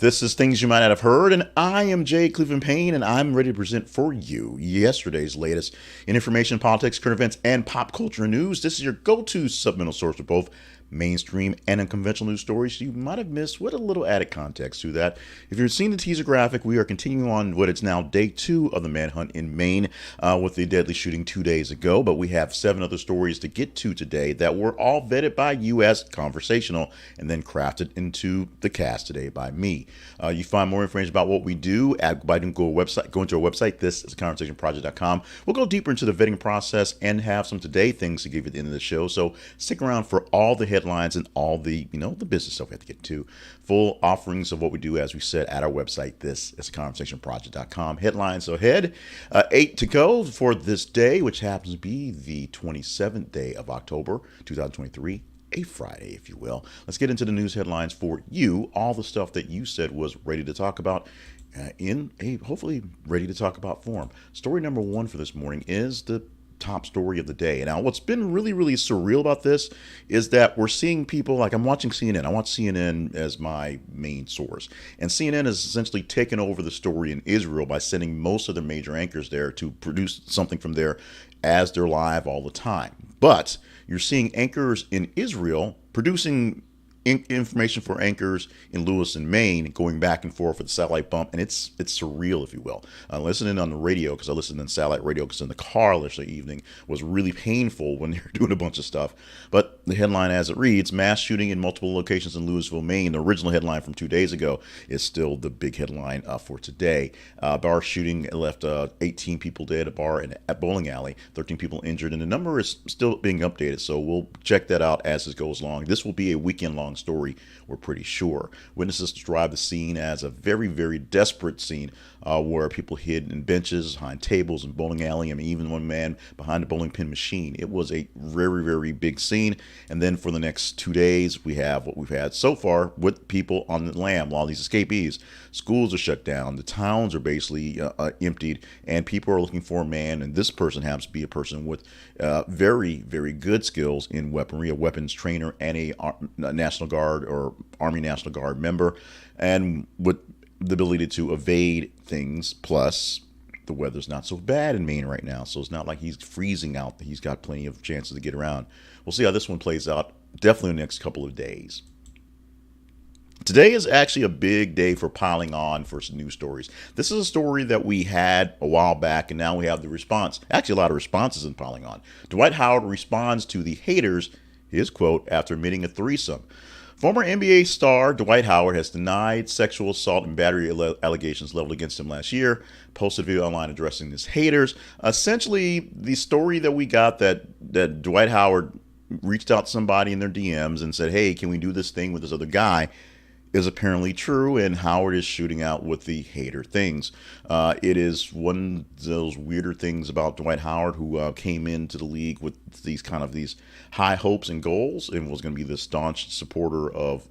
This is Things You Might Not Have Heard, and I am Jay Cleveland Payne, and I'm ready to present for you yesterday's latest in information, politics, current events, and pop culture news. This is your go-to supplemental source for both mainstream and unconventional news stories you might have missed with a little added context to that. If you've seen the teaser graphic, we are continuing on what is now day 2 of the manhunt in Maine with the deadly shooting 2 days ago, but we have 7 other stories to get to today that were all vetted by U.S. Conversational and then crafted into the cast today by me. You find more information about what we do by going to our website. This is conversationproject.com. We'll go deeper into the vetting process and have some today things to give you at the end of the show. So stick around for all the headlines and all the the business stuff we have to get to. Full offerings of what we do, as we said, at our website. This is conversationproject.com. Headlines ahead. 8 to go for this day, which happens to be the 27th day of October, 2023. A Friday, if you will. Let's get into the news headlines for you. All the stuff that you said was ready to talk about in a hopefully ready to talk about form. Story number 1 for this morning is the top story of the day. Now, what's been really, really surreal about this is that we're seeing people like I'm watching CNN. I watch CNN as my main source. And CNN has essentially taken over the story in Israel by sending most of their major anchors there to produce something from there as they're live all the time. But you're seeing anchors in Israel producing information for anchors in Lewiston, Maine, going back and forth with the satellite bump, and it's surreal, if you will. Listening on the radio, because I listened on satellite radio, because in the car yesterday evening was really painful when they were doing a bunch of stuff. But the headline, as it reads, mass shooting in multiple locations in Louisville, Maine. The original headline from 2 days ago is still the big headline for today. Bar shooting left 18 people dead. A bar at bowling alley, 13 people injured, and the number is still being updated. So we'll check that out as it goes along. This will be a weekend-long story, we're pretty sure. Witnesses describe the scene as a very, very desperate scene where people hid in benches, behind tables, and bowling alley. I mean, even one man behind a bowling pin machine. It was a very, very big scene. And then for the next 2 days, we have what we've had so far with people on the lam. A lot of these escapees. Schools are shut down. The towns are basically emptied, and people are looking for a man. And this person happens to be a person with very, very good skills in weaponry, a weapons trainer, and a National Guard or Army National Guard member, and with the ability to evade things. Plus, the weather's not so bad in Maine right now, so it's not like he's freezing out. He's got plenty of chances to get around. We'll see how this one plays out, definitely in the next couple of days. Today is actually a big day for piling on for some news stories. This is a story that we had a while back, and now we have the response. Actually, a lot of responses in piling on. Dwight Howard responds to the haters, his quote, after admitting a threesome. Former NBA star Dwight Howard has denied sexual assault and battery allegations leveled against him last year, posted a video online addressing his haters. Essentially, the story that we got that Dwight Howard reached out to somebody in their DMs and said, hey, can we do this thing with this other guy, is apparently true, and Howard is shooting out with the hater things. It is one of those weirder things about Dwight Howard, who came into the league with these high hopes and goals, and was going to be the staunch supporter of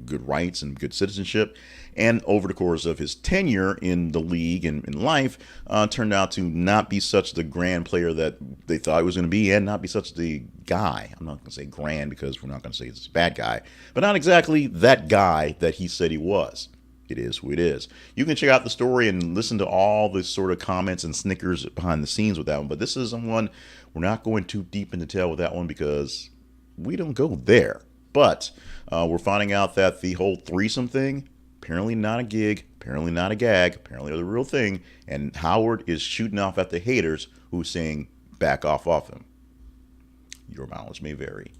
good rights and good citizenship. And over the course of his tenure in the league and in life, turned out to not be such the grand player that they thought he was going to be, and not be such the guy. I'm not going to say grand because we're not going to say he's a bad guy, but not exactly that guy that he said he was. It is who it is. You can check out the story and listen to all the sort of comments and snickers behind the scenes with that one. But this is one we're not going too deep into detail with that one because we don't go there. But we're finding out that the whole threesome thing, apparently not a gig, apparently not a gag, apparently the real thing. And Howard is shooting off at the haters who's saying back off him. Your mileage may vary.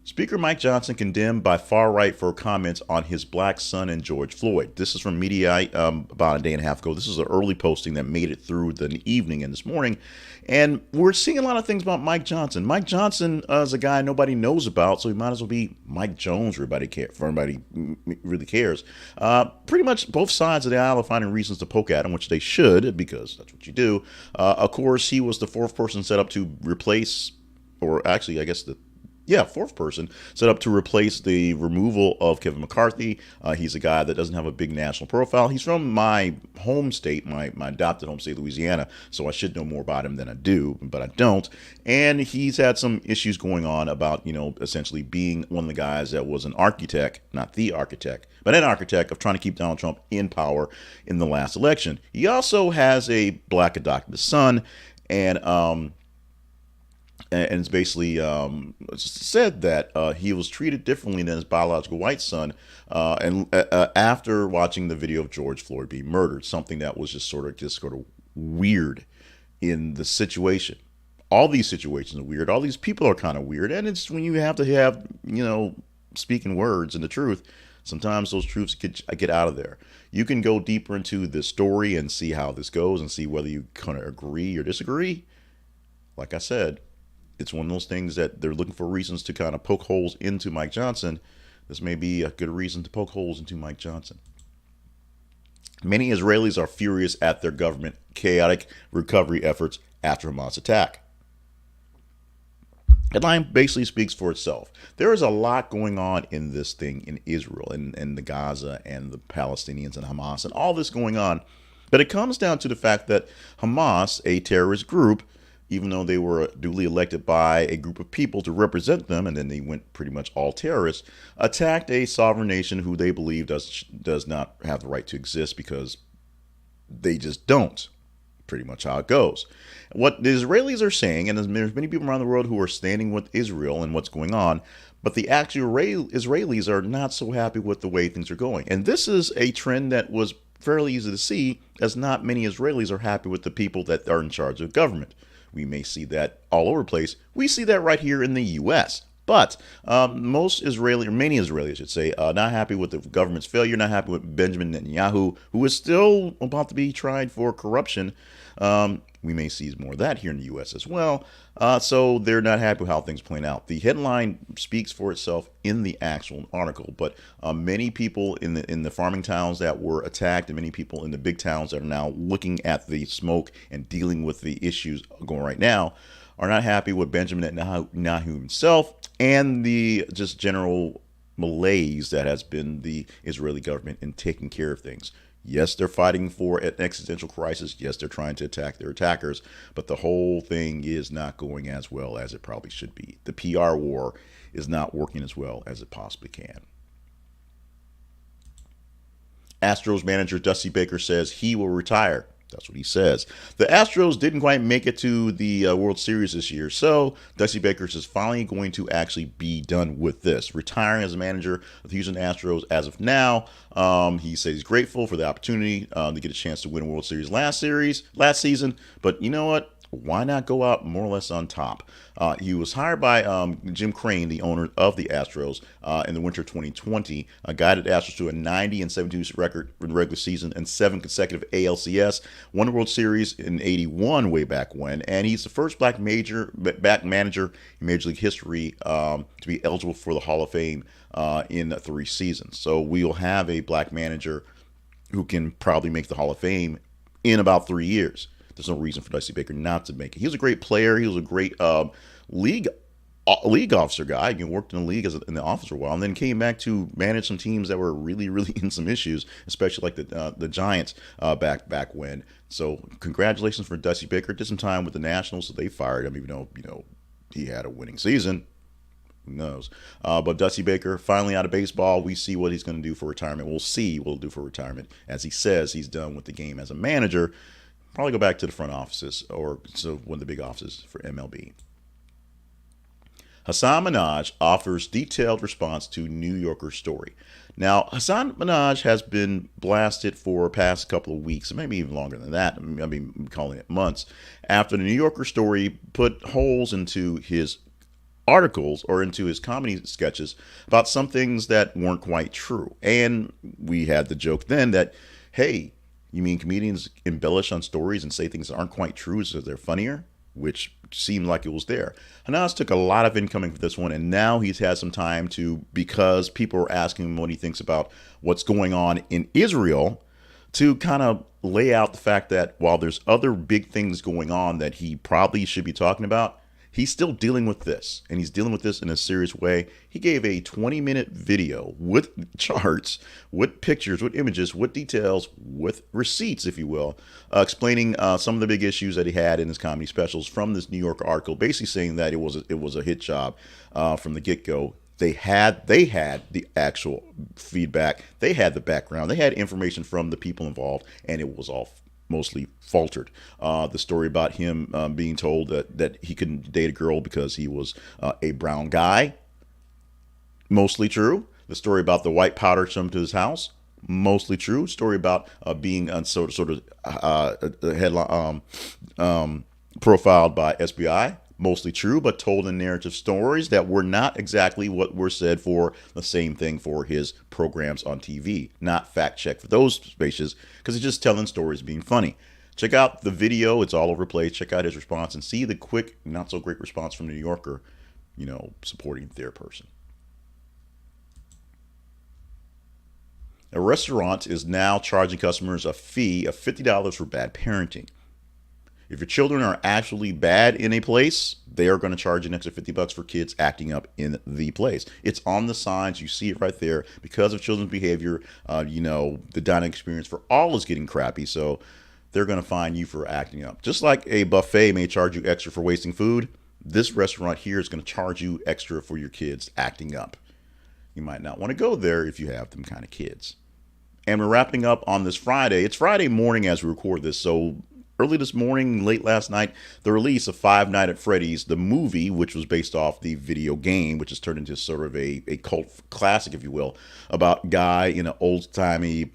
Speaker Mike Johnson condemned by far right for comments on his black son and George Floyd. This is from Mediaite about a day and a half ago. This is an early posting that made it through the evening and this morning. And we're seeing a lot of things about Mike Johnson. Mike Johnson is a guy nobody knows about, so he might as well be Mike Jones for everybody really cares. Pretty much both sides of the aisle are finding reasons to poke at him, which they should, because that's what you do. Of course, he was the fourth person set up to replace, or actually, I guess Yeah, fourth person set up to replace the removal of Kevin McCarthy. He's a guy that doesn't have a big national profile. He's from my home state, my adopted home state, Louisiana, so I should know more about him than I do, but I don't. And he's had some issues going on about, essentially being one of the guys that was an architect, not the architect, but an architect of trying to keep Donald Trump in power in the last election. He also has a black adopted son, and it's basically said that he was treated differently than his biological white son, after watching the video of George Floyd being murdered, something that was just sort of weird in the situation. All these situations are weird. All these people are kind of weird, and it's when you have to have speaking words and the truth. Sometimes those truths get out of there. You can go deeper into the story and see how this goes and see whether you kind of agree or disagree. Like I said, it's one of those things that they're looking for reasons to kind of poke holes into Mike Johnson. This may be a good reason to poke holes into Mike Johnson. Many Israelis are furious at their government chaotic recovery efforts after Hamas attack. Headline basically speaks for itself. There is a lot going on in this thing in Israel and the Gaza and the Palestinians and Hamas and all this going on. But it comes down to the fact that Hamas, a terrorist group, even though they were duly elected by a group of people to represent them, and then they went pretty much all terrorists, attacked a sovereign nation who they believe does not have the right to exist because they just don't. Pretty much how it goes. What the Israelis are saying, and there's many people around the world who are standing with Israel and what's going on, but the actual Israelis are not so happy with the way things are going. And this is a trend that was fairly easy to see, as not many Israelis are happy with the people that are in charge of government. We may see that all over the place. We see that right here in the U.S. But many Israelis, I should say, not happy with the government's failure, not happy with Benjamin Netanyahu, who is still about to be tried for corruption. We may see more of that here in the U.S. as well. So they're not happy with how things playing out. The headline speaks for itself in the actual article, but many people in the farming towns that were attacked, and many people in the big towns that are now looking at the smoke and dealing with the issues going right now, are not happy with Benjamin Netanyahu himself and the just general malaise that has been the Israeli government in taking care of things. Yes, they're fighting for an existential crisis. Yes, they're trying to attack their attackers, but the whole thing is not going as well as it probably should be. The PR war is not working as well as it possibly can. Astros manager Dusty Baker says he will retire. That's what he says. The Astros didn't quite make it to the World Series this year, so Dusty Baker is finally going to actually be done with this, retiring as a manager of the Houston Astros as of now. He says he's grateful for the opportunity to get a chance to win a World Series last season, but you know what? Why not go out more or less on top? He was hired by Jim Crane, the owner of the Astros, in the winter of 2020, guided Astros to a 90-72 record in the regular season and 7 consecutive ALCS, won the World Series in '81 way back when, and he's the first black manager in Major League history to be eligible for the Hall of Fame in 3 seasons. So we'll have a black manager who can probably make the Hall of Fame in about 3 years. There's no reason for Dusty Baker not to make it. He was a great player. He was a great league officer guy. He worked in the league in the office for a while, and then came back to manage some teams that were really, really in some issues, especially like the Giants back when. So congratulations for Dusty Baker. Did some time with the Nationals, so they fired him, even though he had a winning season. Who knows? But Dusty Baker finally out of baseball. We see what he's going to do for retirement. We'll see what he'll do for retirement. As he says, he's done with the game as a manager. Probably go back to the front offices or so one of the big offices for MLB. Hasan Minhaj offers detailed response to New Yorker story. Now, Hasan Minhaj has been blasted for past couple of weeks, maybe even longer than that. I mean, I'm calling it months, after the New Yorker story put holes into his articles or into his comedy sketches about some things that weren't quite true. And we had the joke then that, hey, you mean comedians embellish on stories and say things that aren't quite true so they're funnier? Which seemed like it was there. Hanas took a lot of incoming for this one, and now he's had some time because people are asking him what he thinks about what's going on in Israel, to kind of lay out the fact that while there's other big things going on that he probably should be talking about, He's still dealing with this, and he's dealing with this in a serious way. He gave a 20-minute video with charts, with pictures, with images, with details, with receipts, if you will, explaining some of the big issues that he had in his comedy specials from this New York article, basically saying that it was a hit job from the get-go. They had the actual feedback, they had the background, they had information from the people involved, and it was all mostly faltered. The story about him being told that he couldn't date a girl because he was a brown guy, mostly true. The story about the white powder come to his house, mostly true. Story about being headline profiled by SBI, mostly true, but told in narrative stories that were not exactly what were said for the same thing for his programs on TV. Not fact checked for those spaces, because it's just telling stories, being funny. Check out the video. It's all over the place. Check out his response and see the quick, not so great response from the New Yorker, supporting their person. A restaurant is now charging customers a fee of $50 for bad parenting. If your children are actually bad in a place, they are going to charge an extra $50 for kids acting up in the place. It's on the signs. You see it right there. Because of children's behavior, the dining experience for all is getting crappy. So they're going to fine you for acting up. Just like a buffet may charge you extra for wasting food, this restaurant here is going to charge you extra for your kids acting up. You might not want to go there if you have them kind of kids. And we're wrapping up on this Friday. It's Friday morning as we record this, so early this morning, late last night, the release of Five Nights at Freddy's, the movie, which was based off the video game, which has turned into sort of a cult classic, if you will, about a guy in an old-timey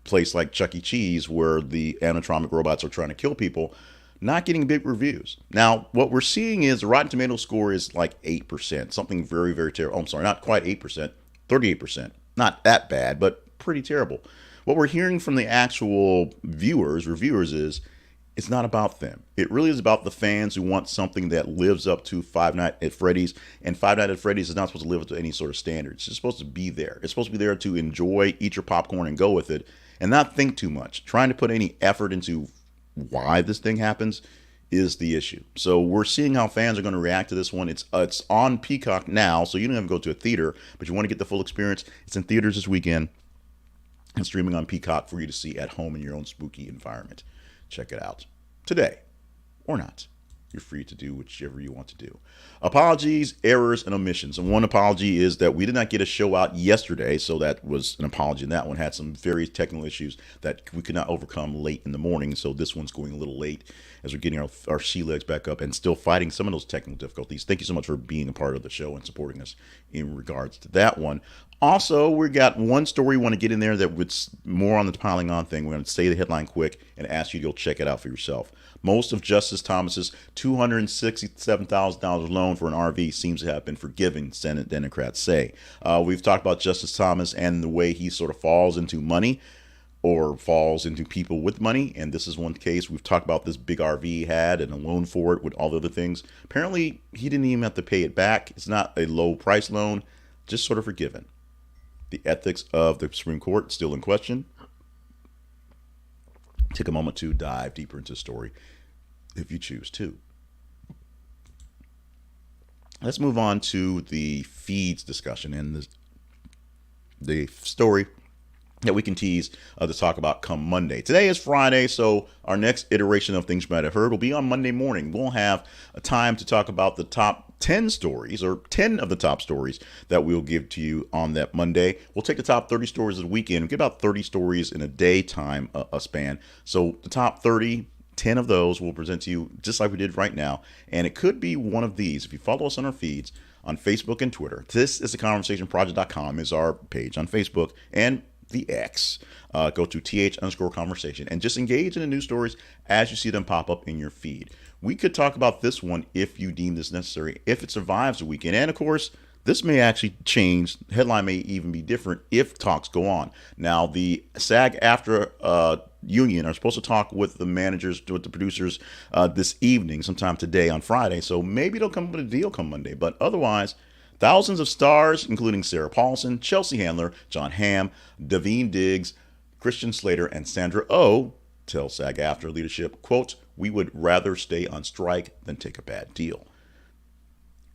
place like Chuck E. Cheese where the animatronic robots are trying to kill people, not getting big reviews. Now, what we're seeing is the Rotten Tomatoes score is like 8%, something very, very terrible. Oh, I'm sorry, not quite 8%, 38%. Not that bad, but pretty terrible. What we're hearing from the actual reviewers, is it's not about them. It really is about the fans who want something that lives up to Five Nights at Freddy's. And Five Nights at Freddy's is not supposed to live up to any sort of standards. It's supposed to be there. It's supposed to be there to enjoy, eat your popcorn, and go with it, and not think too much. Trying to put any effort into why this thing happens is the issue. So we're seeing how fans are going to react to this one. It's on Peacock now, so you don't have to go to a theater, but you want to get the full experience. It's in theaters this weekend and streaming on Peacock for you to see at home in your own spooky environment. Check it out today, or not. You're free to do whichever you want to do. Apologies, errors, and omissions. And one apology is that we did not get a show out yesterday, so that was an apology. And that one had some very technical issues that we could not overcome late in the morning. So this one's going a little late as we're getting our sea legs back up and still fighting some of those technical difficulties. Thank you so much for being a part of the show and supporting us in regards to that one. Also, we got one story we want to get in there that was more on the piling on thing. We're going to say the headline quick and ask you to go check it out for yourself. Most of Justice Thomas's $267,000 loan for an RV seems to have been forgiven, Senate Democrats say. We've talked about Justice Thomas and the way he sort of falls into money or falls into people with money. And this is one case. We've talked about this big RV he had and a loan for it with all the other things. Apparently, he didn't even have to pay it back. It's not a low price loan, just sort of forgiven. The ethics of the Supreme Court still in question. Take a moment to dive deeper into the story if you choose to. Let's move on to the feeds discussion and the story that we can tease to talk about come Monday. Today is Friday, so our next iteration of Things You Might Have Heard will be on Monday morning. We'll have a time to talk about the top 10 stories, or 10 of the top stories that we'll give to you on that Monday. We'll take the top 30 stories of the weekend. We'll get about 30 stories in a daytime span. So the top 30, 10 of those we'll present to you just like we did right now. And it could be one of these. If you follow us on our feeds on Facebook and Twitter, this is the conversationproject.com is our page on Facebook and the X. Go to th_conversation and just engage in the news stories as you see them pop up in your feed. We could talk about this one if you deem this necessary, if it survives the weekend. And of course, this may actually change. The headline may even be different if talks go on. Now, the SAG-AFTRA union are supposed to talk with the managers, with the producers this evening, sometime today on Friday. So maybe they'll come up with a deal come Monday. But otherwise, thousands of stars, including Sarah Paulson, Chelsea Handler, John Hamm, Davine Diggs, Christian Slater, and Sandra Oh, tell SAG-AFTRA leadership, quote, "We would rather stay on strike than take a bad deal."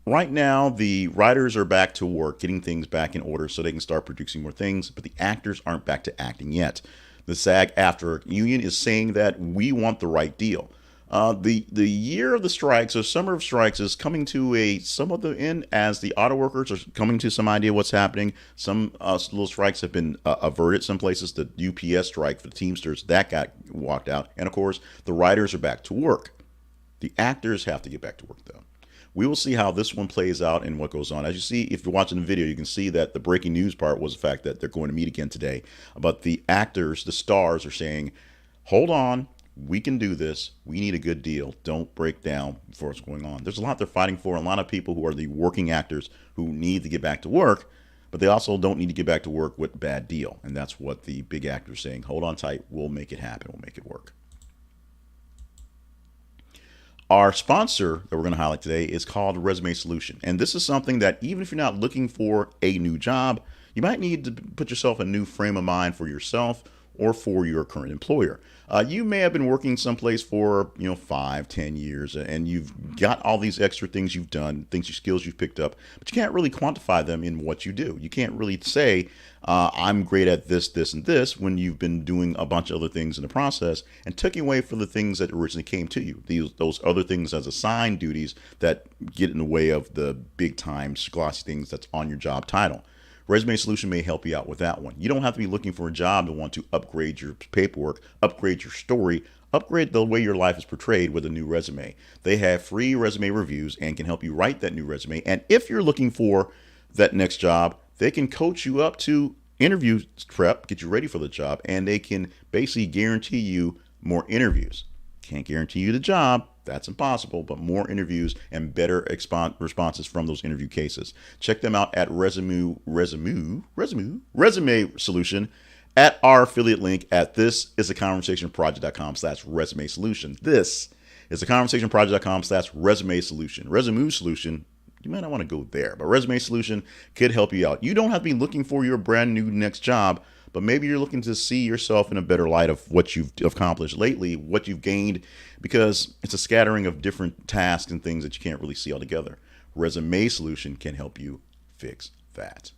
Right now, the writers are back to work, getting things back in order so they can start producing more things, but the actors aren't back to acting yet. The SAG-AFTRA union is saying that we want the right deal. The year of the strikes, or summer of strikes, is coming to a somewhat the end as the auto workers are coming to some idea what's happening. Some little strikes have been averted. Some places, the UPS strike for the Teamsters, that got walked out. And of course, the writers are back to work. The actors have to get back to work, though. We will see how this one plays out and what goes on. As you see, if you're watching the video, you can see that the breaking news part was the fact that they're going to meet again today. But the actors, the stars, are saying, hold on, we can do this. We need a good deal. Don't break down for what's going on. There's a lot they're fighting for. A lot of people who are the working actors who need to get back to work, but they also don't need to get back to work with a bad deal. And that's what the big actors are saying. Hold on tight. We'll make it happen. We'll make it work. Our sponsor that we're going to highlight today is called Resume Solution. And this is something that even if you're not looking for a new job, you might need to put yourself in a new frame of mind for yourself or for your current employer. You may have been working someplace for 5-10 years, and you've got all these extra things you've done, skills you've picked up, but you can't really quantify them in what you do. You can't really say I'm great at this, this, and this when you've been doing a bunch of other things in the process and took away from the things that originally came to you. Those other things as assigned duties that get in the way of the big time glossy things that's on your job title. Resume Solution may help you out with that one. You don't have to be looking for a job to want to upgrade your paperwork, upgrade your story, upgrade the way your life is portrayed with a new resume. They have free resume reviews and can help you write that new resume. And if you're looking for that next job, they can coach you up to interview prep, get you ready for the job, and they can basically guarantee you more interviews. Can't guarantee you the job. That's impossible, but more interviews and better responses from those interview cases. Check them out at Resume Solution at our affiliate link at thisisaconversationproject.com/resume solution. This is theconversationproject.com/resume solution. Resume Solution, you might not want to go there, but Resume Solution could help you out. You don't have to be looking for your brand new next job, but maybe you're looking to see yourself in a better light of what you've accomplished lately, what you've gained, because it's a scattering of different tasks and things that you can't really see all together. Resume Solution can help you fix that.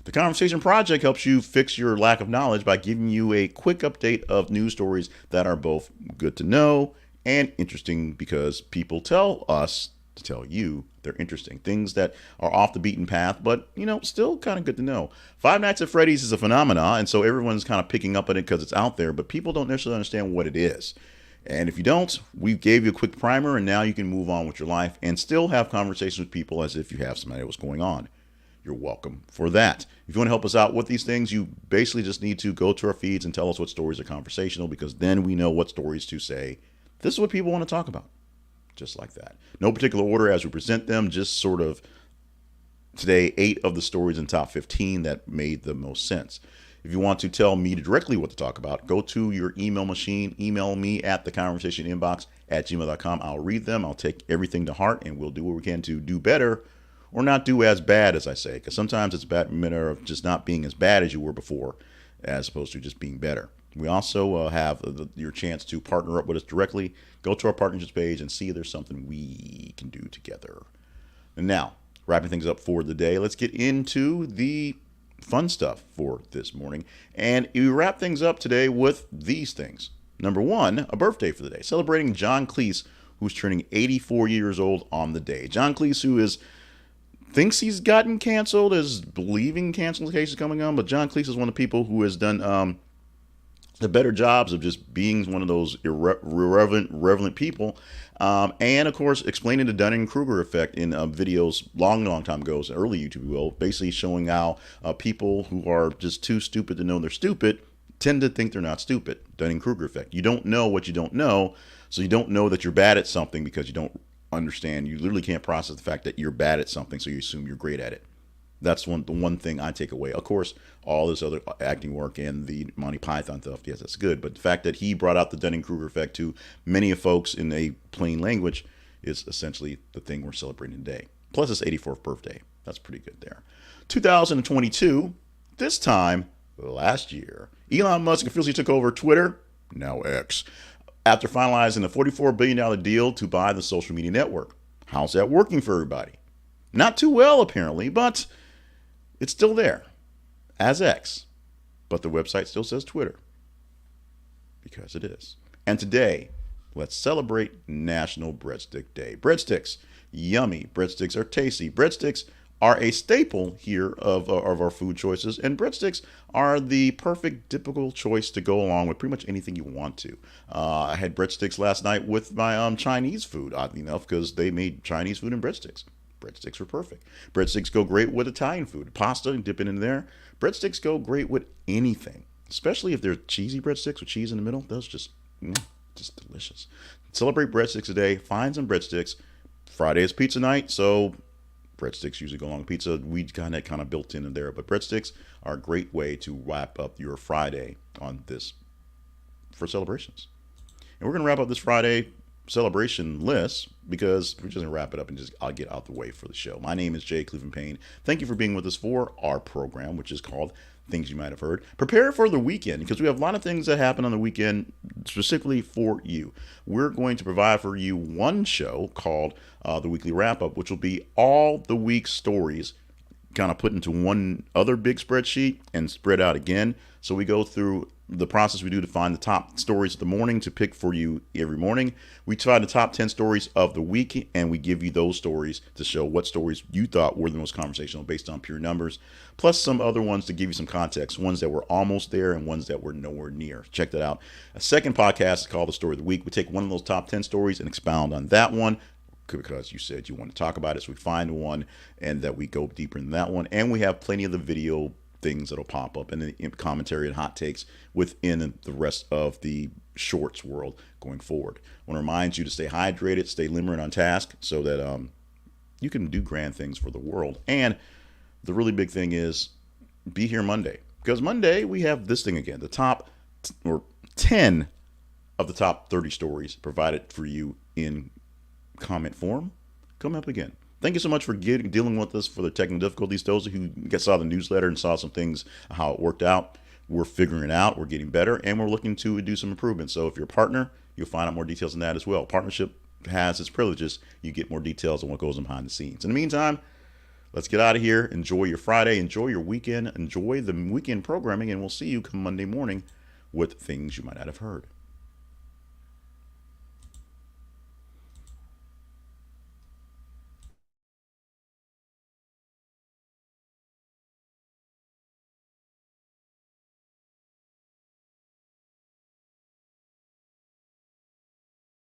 The Conversation Project helps you fix your lack of knowledge by giving you a quick update of news stories that are both good to know and interesting because people tell us to tell you they're interesting. Things that are off the beaten path, but, still kind of good to know. Five Nights at Freddy's is a phenomenon, and so everyone's kind of picking up on it because it's out there, but people don't necessarily understand what it is. And if you don't, we gave you a quick primer, and now you can move on with your life and still have conversations with people as if you have some idea what's going on. You're welcome for that. If you want to help us out with these things, you basically just need to go to our feeds and tell us what stories are conversational, because then we know what stories to say. This is what people want to talk about. Just like that. No particular order as we present them, just sort of today, 8 of the stories in top 15 that made the most sense. If you want to tell me directly what to talk about, go to your email machine, email me at theconversationinbox@gmail.com. I'll read them. I'll take everything to heart, and we'll do what we can to do better or not do as bad as I say, because sometimes it's a matter of just not being as bad as you were before as opposed to just being better. We also have your chance to partner up with us directly. Go to our partnerships page and see if there's something we can do together. And now, wrapping things up for the day, let's get into the fun stuff for this morning. And we wrap things up today with these things. Number one, a birthday for the day. Celebrating John Cleese, who's turning 84 years old on the day. John Cleese, who thinks he's gotten canceled, is believing cancel cases coming on, but John Cleese is one of the people who has done the better jobs of just being one of those irrelevant people. And, of course, explaining the Dunning-Kruger effect in videos long time ago, early YouTube will, basically showing how people who are just too stupid to know they're stupid tend to think they're not stupid. Dunning-Kruger effect. You don't know what you don't know, so you don't know that you're bad at something because you don't understand. You literally can't process the fact that you're bad at something, so you assume you're great at it. That's the one thing I take away. Of course, all this other acting work and the Monty Python stuff, yes, that's good. But the fact that he brought out the Dunning-Kruger effect to many of folks in a plain language is essentially the thing we're celebrating today. Plus his 84th birthday. That's pretty good there. 2022, this time last year, Elon Musk officially took over Twitter. now X, after finalizing a $44 billion deal to buy the social media network. How's that working for everybody? Not too well, apparently, but it's still there as X. But the website still says Twitter because it is. And today, let's celebrate National Breadstick Day. Breadsticks, yummy. Breadsticks are tasty. Breadsticks are a staple here of our food choices, and breadsticks are the perfect typical choice to go along with pretty much anything you want to. I had breadsticks last night with my Chinese food, oddly enough, because they made Chinese food in breadsticks. Breadsticks were perfect. Breadsticks go great with Italian food, pasta, and dip it in there. Breadsticks go great with anything, especially if they're cheesy breadsticks with cheese in the middle. Those just delicious. Celebrate breadsticks today. Find some breadsticks. Friday is pizza night, so breadsticks usually go along with pizza. We kind of built in there, but breadsticks are a great way to wrap up your Friday on this for celebrations. And we're going to wrap up this Friday celebration list because we're just going to wrap it up and I'll get out the way for the show. My name is Jay Cleveland Payne. Thank you for being with us for our program, which is called Things You Might Have Heard. Prepare for the weekend because we have a lot of things that happen on the weekend specifically for you. We're going to provide for you one show called the Weekly Wrap Up, which will be all the week's stories kind of put into one other big spreadsheet and spread out again. So we go through the process we do to find the top stories of the morning to pick for you every morning. We find the top 10 stories of the week, and we give you those stories to show what stories you thought were the most conversational based on pure numbers, plus some other ones to give you some context, ones that were almost there and ones that were nowhere near. Check that out. A second podcast is called The Story of the Week. We take one of those top 10 stories and expound on that one because you said you want to talk about it. So we find one and that we go deeper in that one. And we have plenty of the video things that'll pop up and the commentary and hot takes within the rest of the shorts world going forward. I want to remind you to stay hydrated, stay limerent on task so that you can do grand things for the world. And the really big thing is be here Monday, because Monday we have this thing again, the top or 10 of the top 30 stories provided for you in comment form come up again. Thank you so much for dealing with us for the technical difficulties. Those who saw the newsletter and saw some things, how it worked out, we're figuring it out. We're getting better, and we're looking to do some improvements. So if you're a partner, you'll find out more details on that as well. Partnership has its privileges. You get more details on what goes on behind the scenes. In the meantime, let's get out of here. Enjoy your Friday. Enjoy your weekend. Enjoy the weekend programming, and we'll see you come Monday morning with things you might not have heard.